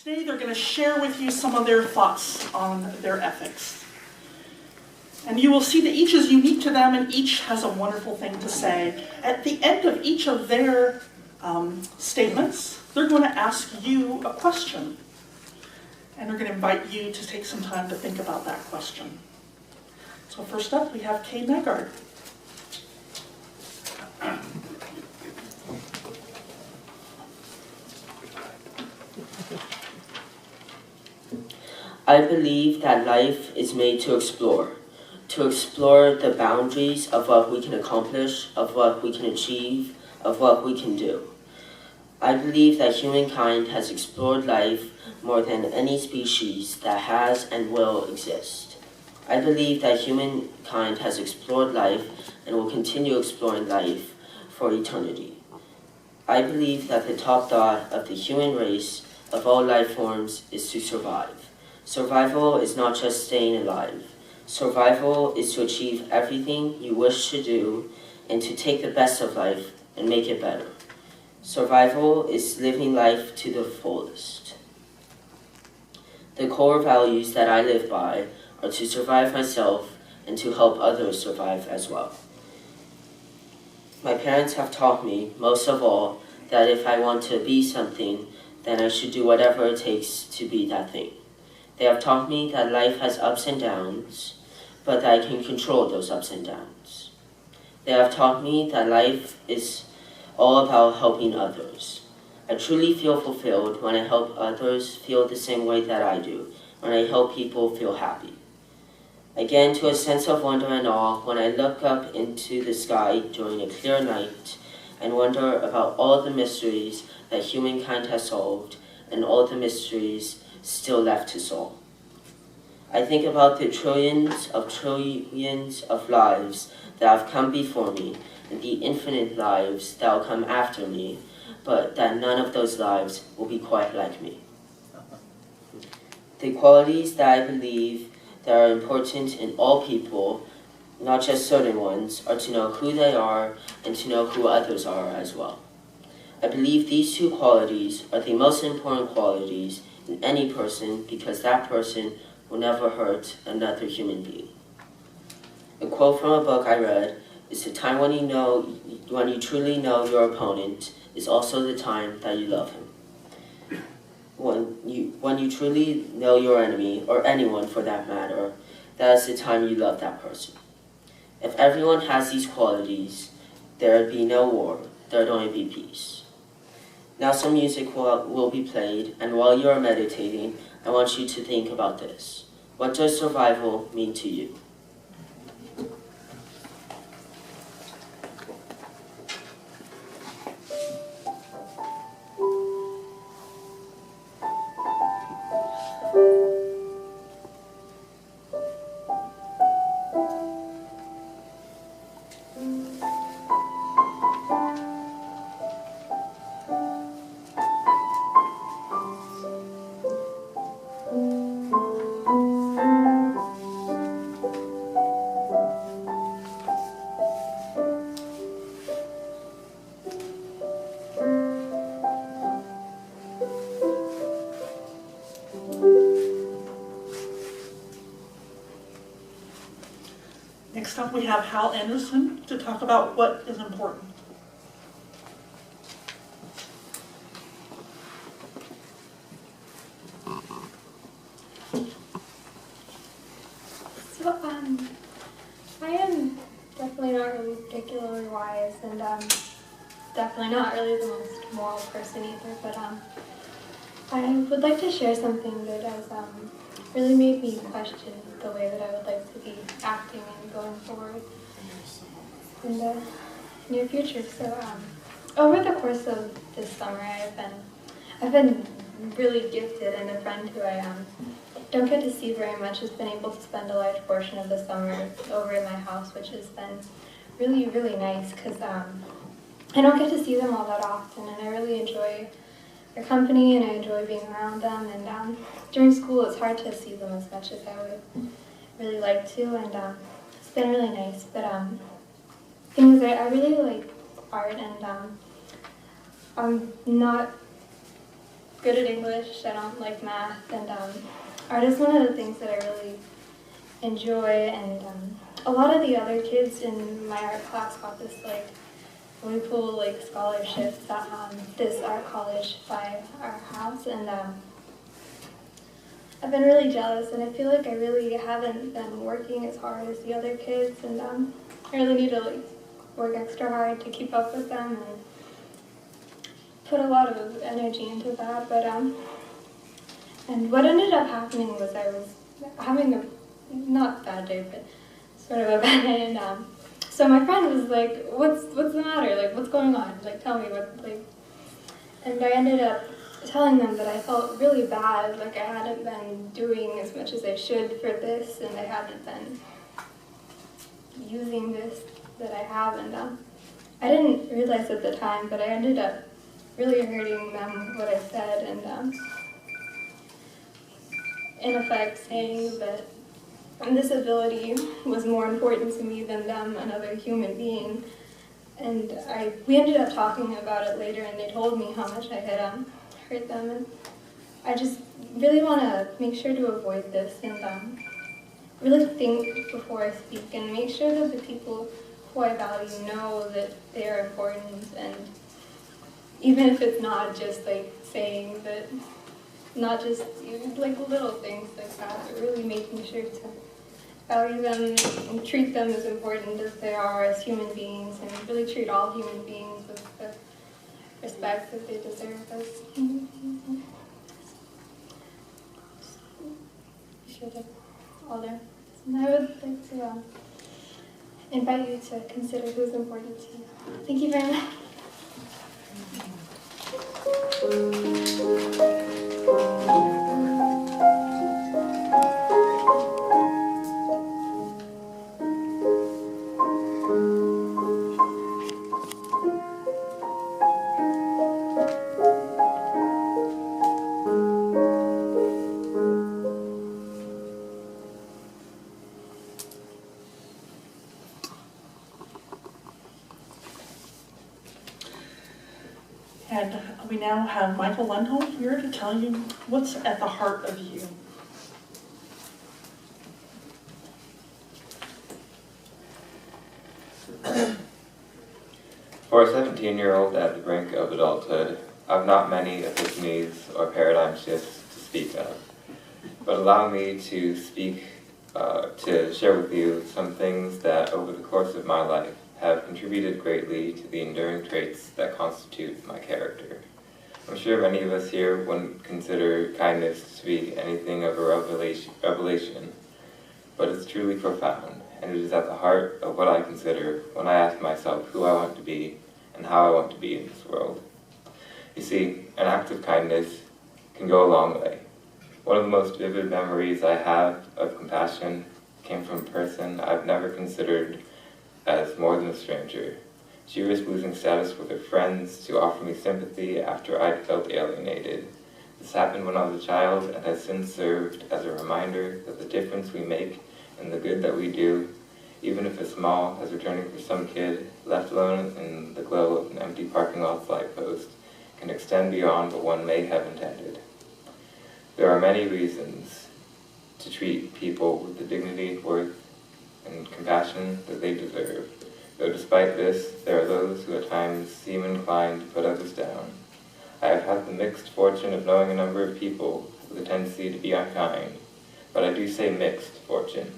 Today they're going to share with you some of their thoughts on their ethics. And you will see that each is unique to them and each has a wonderful thing to say. At the end of each of their statements, they're going to ask you a question. And they're going to invite you to take some time to think about that question. So first up, we have Kade and Michael. I believe that life is made to explore the boundaries of what we can accomplish, of what we can achieve, of what we can do. I believe that humankind has explored life more than any species that has and will exist. I believe that humankind has explored life and will continue exploring life for eternity. I believe that the top thought of the human race, of all life forms, is to survive. Survival is not just staying alive. Survival is to achieve everything you wish to do and to take the best of life and make it better. Survival is living life to the fullest. The core values that I live by are to survive myself and to help others survive as well. My parents have taught me, most of all, that if I want to be something, then I should do whatever it takes to be that thing. They have taught me that life has ups and downs, but that I can control those ups and downs. They have taught me that life is all about helping others. I truly feel fulfilled when I help others feel the same way that I do, when I help people feel happy. I get into a sense of wonder and awe when I look up into the sky during a clear night and wonder about all the mysteries that humankind has solved and all the mysteries still left to solve. I think about the trillions of lives that have come before me and the infinite lives that will come after me, but that none of those lives will be quite like me. The qualities that I believe that are important in all people, not just certain ones, are to know who they are and to know who others are as well. I believe these two qualities are the most important qualities in any person because that person will never hurt another human being. A quote from a book I read is the time when you truly know your opponent is also the time that you love him. When you truly know your enemy, or anyone for that matter, that is the time you love that person. If everyone has these qualities, there would be no war, there would only be peace. Now some music will be played, and while you are meditating, I want you to think about this. What does survival mean to you? Next up, we have Hal Anderson to talk about what is important. So, I am definitely not really particularly wise, and definitely not really the most moral person either, but I would like to share something that has really made me question the way that I would like to be acting and going forward in the near future. So over the course of this summer, I've been really gifted, and a friend who I don't get to see very much has been able to spend a large portion of the summer over in my house, which has been really, really nice because I don't get to see them all that often, and I really enjoy their company and I enjoy being around them. And during school, it's hard to see them as much as I would really like to, and it's been really nice. But thing is, I really like art, and I'm not good at English, I don't like math, and art is one of the things that I really enjoy, and a lot of the other kids in my art class got this like really cool like scholarship that this art college by our house, and I've been really jealous, and I feel like I really haven't been working as hard as the other kids, and I really need to like work extra hard to keep up with them and put a lot of energy into that. But and what ended up happening was I was having a not bad day, but sort of a bad day, and so my friend was like, "What's the matter? Like, what's going on? Like, tell me what like." And I ended up telling them that I felt really bad, like I hadn't been doing as much as I should for this, and I hadn't been using this that I have, and I didn't realize at the time, but I ended up really hurting them what I said, and in effect saying that this ability was more important to me than them, another human being. And we ended up talking about it later, and they told me how much I had hurt them, and I just really want to make sure to avoid this, and really think before I speak, and make sure that the people who I value know that they are important, and even if it's not just like saying that, not just like little things like that, but really making sure to value them and treat them as important as they are as human beings, and really treat all human beings with the respect that they deserve as human beings. Sure to all there. And I would like to invite you to consider who's important to you. Thank you very much. And we now have Michael Lundholm here to tell you what's at the heart of you. For a 17-year-old at the brink of adulthood, I've not many epiphanies or paradigm shifts to speak of, but allow me to to share with you some things that over the course of my life have contributed greatly to the enduring traits that constitute my character. I'm sure many of us here wouldn't consider kindness to be anything of a revelation, but it's truly profound, and it is at the heart of what I consider when I ask myself who I want to be and how I want to be in this world. You see, an act of kindness can go a long way. One of the most vivid memories I have of compassion came from a person I've never considered as more than a stranger. She risked losing status with her friends to offer me sympathy after I'd felt alienated. This happened when I was a child and has since served as a reminder that the difference we make and the good that we do, even if it's small, as returning for some kid left alone in the glow of an empty parking lot light post, can extend beyond what one may have intended. There are many reasons to treat people with the dignity, worth, and compassion that they deserve, though despite this, there are those who at times seem inclined to put others down. I have had the mixed fortune of knowing a number of people with a tendency to be unkind, but I do say mixed fortune,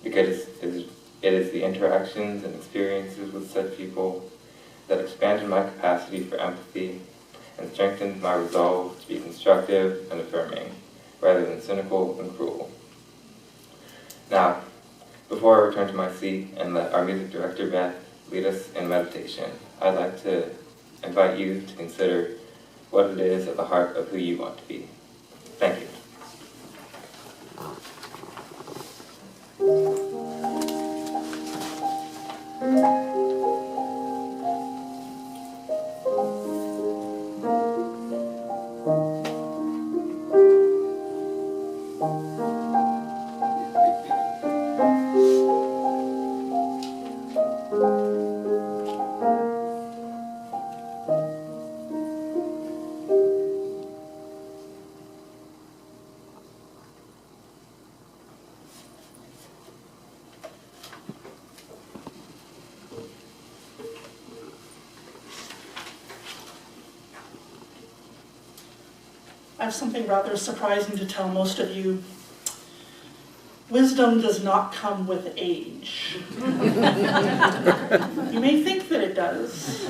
because it is the interactions and experiences with such people that expanded my capacity for empathy and strengthened my resolve to be constructive and affirming, rather than cynical and cruel. Now, before I return to my seat and let our music director, Beth, lead us in meditation, I'd like to invite you to consider what it is at the heart of who you want to be. Thank you. I have something rather surprising to tell most of you. Wisdom does not come with age. You may think that it does,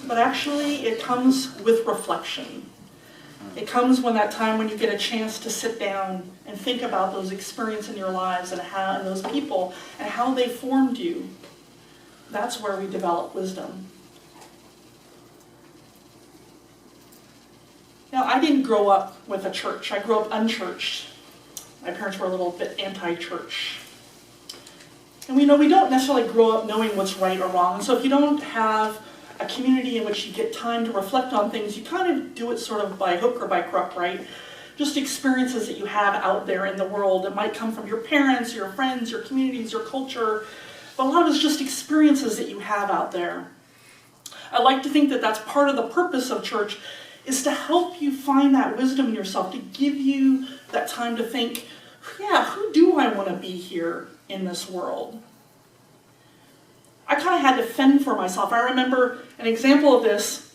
but actually it comes with reflection. It comes when that time when you get a chance to sit down and think about those experiences in your lives and those people and how they formed you. That's where we develop wisdom. Now, I didn't grow up with a church. I grew up unchurched. My parents were a little bit anti-church. And we don't necessarily grow up knowing what's right or wrong. And so if you don't have a community in which you get time to reflect on things, you kind of do it sort of by hook or by crook, right? Just experiences that you have out there in the world. It might come from your parents, your friends, your communities, your culture. But a lot of it's just experiences that you have out there. I like to think that that's part of the purpose of church, is to help you find that wisdom in yourself, to give you that time to think, yeah, who do I want to be here in this world? I kind of had to fend for myself. I remember an example of this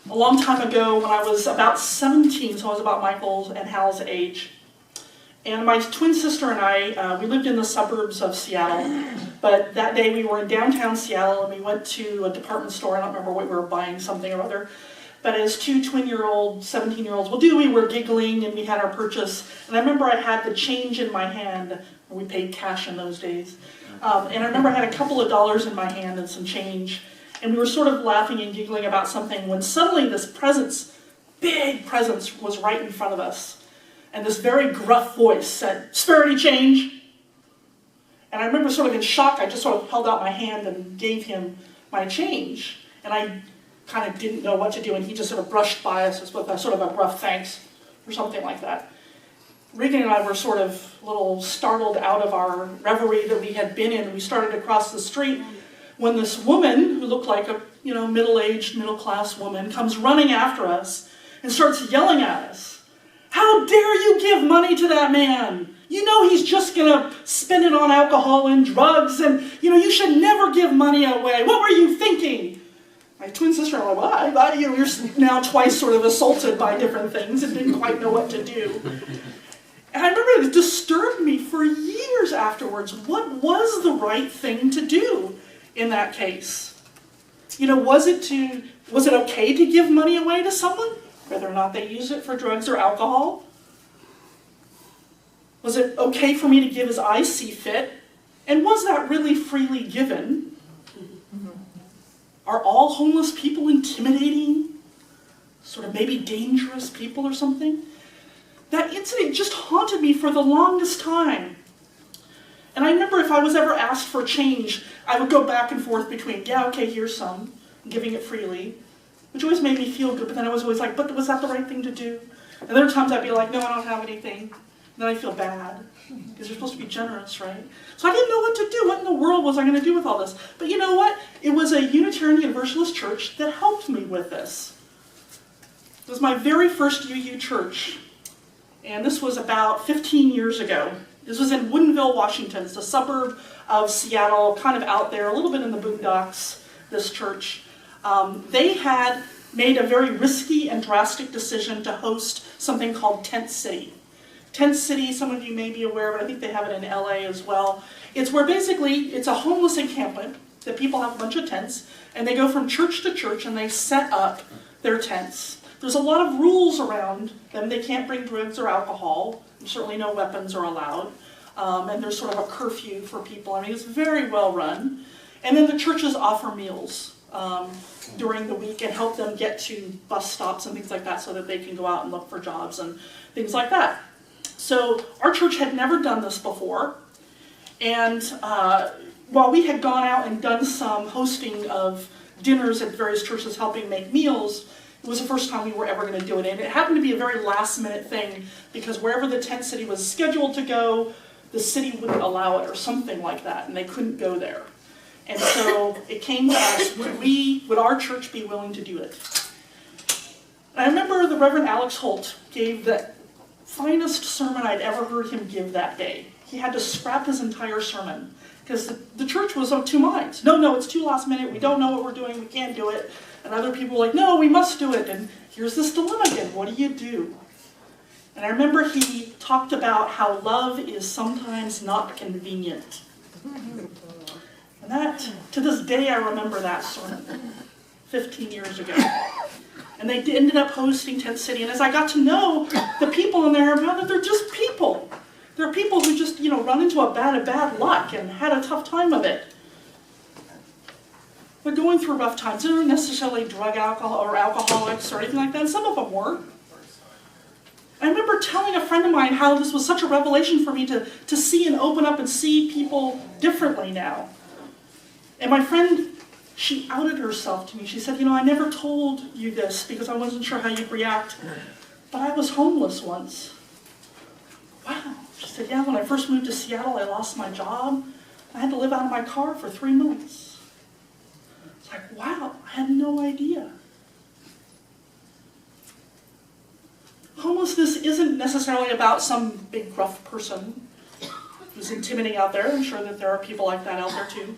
a long time ago when I was about 17, so I was about Michael's and Hal's age. And my twin sister and I, we lived in the suburbs of Seattle, but that day we were in downtown Seattle and we went to a department store. I don't remember what we were buying, something or other. But as two 17-year-olds will do, we were giggling and we had our purchase. And I remember I had the change in my hand. We paid cash in those days. And I remember I had a couple of dollars in my hand and some change. And we were sort of laughing and giggling about something when suddenly this big presence was right in front of us. And this very gruff voice said, "Spare any change?" And I remember sort of in shock, I just sort of held out my hand and gave him my change. And I kind of didn't know what to do, and he just sort of brushed by us with a sort of a rough thanks or something like that. Regan and I were sort of a little startled out of our reverie that we had been in. We started to cross the street when this woman, who looked like a middle-aged, middle-class woman, comes running after us and starts yelling at us. "How dare you give money to that man? You know he's just going to spend it on alcohol and drugs, and you should never give money away. What were you thinking?" My twin sister and I were like, we were now twice sort of assaulted by different things and didn't quite know what to do. And I remember it disturbed me for years afterwards. What was the right thing to do in that case? Was it okay to give money away to someone, whether or not they use it for drugs or alcohol? Was it okay for me to give as I see fit? And was that really freely given? Are all homeless people intimidating, sort of maybe dangerous people or something? That incident just haunted me for the longest time. And I remember if I was ever asked for change, I would go back and forth between, yeah, okay, here's some, giving it freely, which always made me feel good, but then I was always like, but was that the right thing to do? And there were times I'd be like, no, I don't have anything. And then I feel bad, because you're supposed to be generous, right? So I didn't know what to do. What in the world was I going to do with all this? But you know what? It was a Unitarian Universalist church that helped me with this. It was my very first UU church, and this was about 15 years ago. This was in Woodinville, Washington. It's a suburb of Seattle, kind of out there, a little bit in the boondocks, this church. They had made a very risky and drastic decision to host something called Tent City. Tent City, some of you may be aware of it, I think they have it in LA as well. It's where basically it's a homeless encampment that people have a bunch of tents, and they go from church to church and they set up their tents. There's a lot of rules around them. They can't bring drugs or alcohol, and certainly no weapons are allowed. And there's sort of a curfew for people. I mean, it's very well run. And then the churches offer meals during the week and help them get to bus stops and things like that so that they can go out and look for jobs and things like that. So our church had never done this before, and while we had gone out and done some hosting of dinners at various churches helping make meals, it was the first time we were ever going to do it. And it happened to be a very last-minute thing, because wherever the tent city was scheduled to go, the city wouldn't allow it or something like that, and they couldn't go there. And so it came to us, would our church be willing to do it? And I remember the Reverend Alex Holt gave the finest sermon I'd ever heard him give that day. He had to scrap his entire sermon because the church was of two minds. No, it's too last minute. We don't know what we're doing. We can't do it. And other people were like, no, we must do it. And here's this dilemma again, what do you do? And I remember he talked about how love is sometimes not convenient. And that, to this day, I remember that sermon 15 years ago. And they ended up hosting Tent City. And as I got to know the people in there, I found that they're just people. They're people who just, run into a bad luck and had a tough time of it. They're going through rough times. They're not necessarily alcoholics or anything like that. Some of them were. I remember telling a friend of mine how this was such a revelation for me to see and open up and see people differently now. And my friend, she outed herself to me. She said, I never told you this because I wasn't sure how you'd react, but I was homeless once. Wow. She said, yeah, when I first moved to Seattle, I lost my job. I had to live out of my car for 3 months. It's like, wow, I had no idea. Homelessness isn't necessarily about some big rough person who's intimidating out there. I'm sure that there are people like that out there too.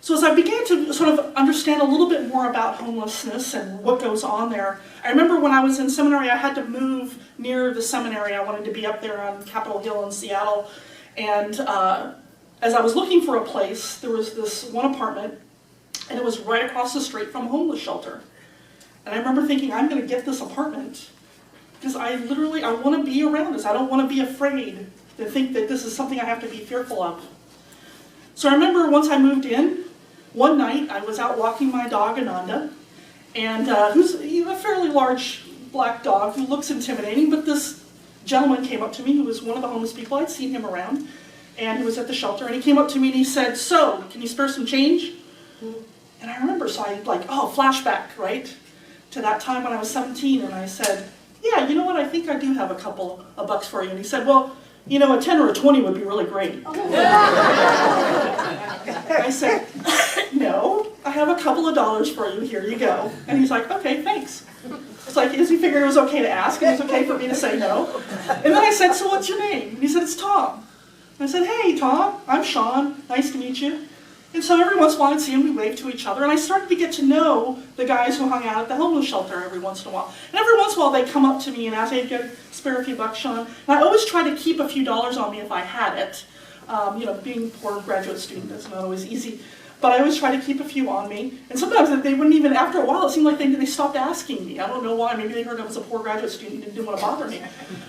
So as I began to sort of understand a little bit more about homelessness and what goes on there, I remember when I was in seminary, I had to move near the seminary. I wanted to be up there on Capitol Hill in Seattle. And as I was looking for a place, there was this one apartment, and it was right across the street from a homeless shelter. And I remember thinking, I'm going to get this apartment because I want to be around this. I don't want to be afraid to think that this is something I have to be fearful of. So I remember once I moved in, one night I was out walking my dog, Ananda, and who's a fairly large black dog who looks intimidating, but this gentleman came up to me who was one of the homeless people. I'd seen him around, and he was at the shelter, and he came up to me and he said, so, can you spare some change? And I remember, so I flashback, right, to that time when I was 17, and I said, yeah, you know what, I think I do have a couple of bucks for you. And he said, well, a 10 or a 20 would be really great. I said, no, I have a couple of dollars for you, here you go. And he's like, okay, thanks. It's like, he figured it was okay to ask, and it was okay for me to say no. And then I said, so what's your name? And he said, it's Tom. And I said, hey, Tom, I'm Sean, nice to meet you. And so every once in a while I'd see him, we waved to each other, and I started to get to know the guys who hung out at the homeless shelter every once in a while. And every once in a while they'd come up to me and ask, hey, you could spare a few bucks, Sean? And I always tried to keep a few dollars on me if I had it. Being a poor graduate student, that's not always easy. But I always try to keep a few on me. And sometimes they wouldn't even, after a while, it seemed like they stopped asking me. I don't know why. Maybe they heard I was a poor graduate student and didn't want to bother me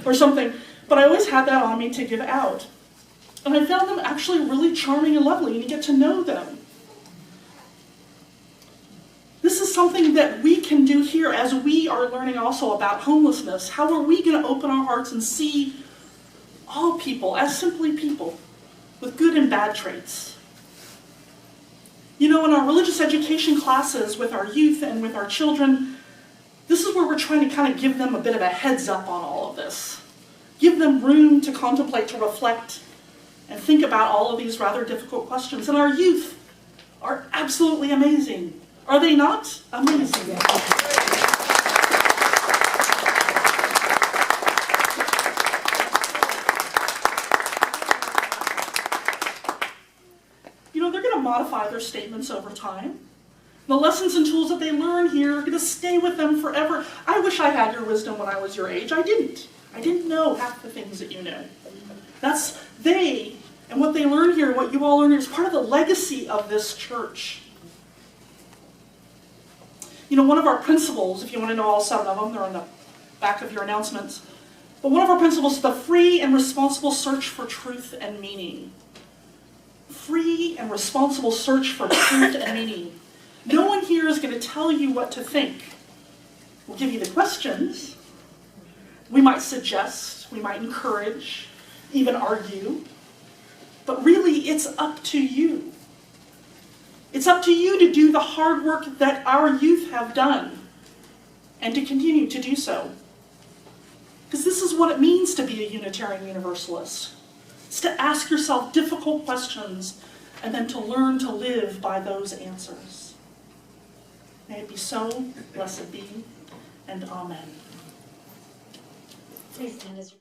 or something. But I always had that on me to give out. And I found them actually really charming and lovely, and you get to know them. This is something that we can do here as we are learning also about homelessness. How are we going to open our hearts and see all people as simply people with good and bad traits? In our religious education classes with our youth and with our children, this is where we're trying to kind of give them a bit of a heads up on all of this. Give them room to contemplate, to reflect, and think about all of these rather difficult questions. And our youth are absolutely amazing. Are they not? Amazing. They're going to modify their statements over time. The lessons and tools that they learn here are going to stay with them forever. I wish I had your wisdom when I was your age. I didn't. I didn't know half the things that you know. That's they, and what they learn here, what you all learn here, is part of the legacy of this church. One of our principles, if you want to know all 7 of them, they're on the back of your announcements. But one of our principles is the free and responsible search for truth and meaning. Free and responsible search for truth and meaning. No one here is going to tell you what to think. We'll give you the questions. We might suggest, we might encourage, even argue. But really, it's up to you. It's up to you to do the hard work that our youth have done and to continue to do so. Because this is what it means to be a Unitarian Universalist. It's to ask yourself difficult questions and then to learn to live by those answers. May it be so, blessed be, and amen. Please stand as